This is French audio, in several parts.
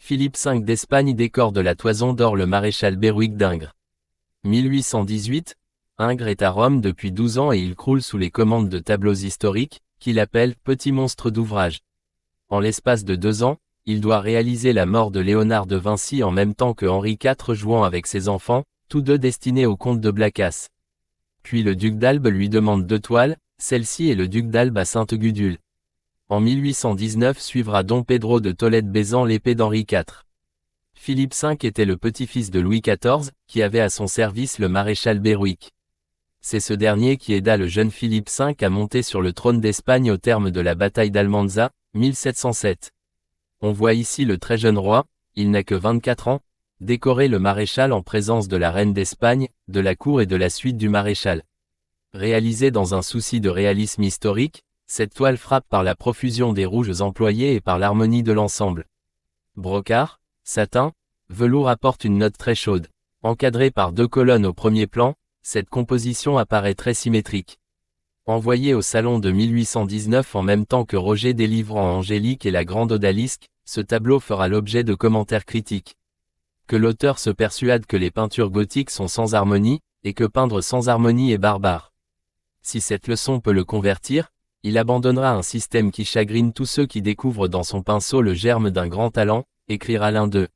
Philippe V d'Espagne décore de la toison d'or le maréchal Berwick d'Ingres. 1818, Ingres est à Rome depuis 12 ans et il croule sous les commandes de tableaux historiques, qu'il appelle « petits monstres d'ouvrage ». En l'espace de 2 ans, il doit réaliser la mort de Léonard de Vinci en même temps que Henri IV jouant avec ses enfants, tous deux destinés au comte de Blacas. Puis le duc d'Albe lui demande 2 toiles, celle-ci et le duc d'Albe à Sainte-Gudule. En 1819 suivra Don Pedro de Tolède baisant l'épée d'Henri IV. Philippe V était le petit-fils de Louis XIV, qui avait à son service le maréchal Berwick. C'est ce dernier qui aida le jeune Philippe V à monter sur le trône d'Espagne au terme de la bataille d'Almanza, 1707. On voit ici le très jeune roi, il n'a que 24 ans, décorer le maréchal en présence de la reine d'Espagne, de la cour et de la suite du maréchal. Réalisée dans un souci de réalisme historique, cette toile frappe par la profusion des rouges employés et par l'harmonie de l'ensemble. Brocart, satin, velours apporte une note très chaude. Encadrée par 2 colonnes au premier plan, cette composition apparaît très symétrique. Envoyé au salon de 1819 en même temps que Roger délivrant Angélique et la Grande Odalisque, ce tableau fera l'objet de commentaires critiques. Que l'auteur se persuade que les peintures gothiques sont sans harmonie, et que peindre sans harmonie est barbare. Si cette leçon peut le convertir, il abandonnera un système qui chagrine tous ceux qui découvrent dans son pinceau le germe d'un grand talent, écrira l'un d'eux.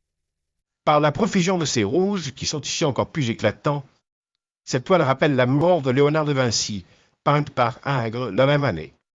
Par la profusion de ces rouges, qui sont ici encore plus éclatants, cette toile rappelle la mort de Léonard de Vinci, peinte par Ingres la même année.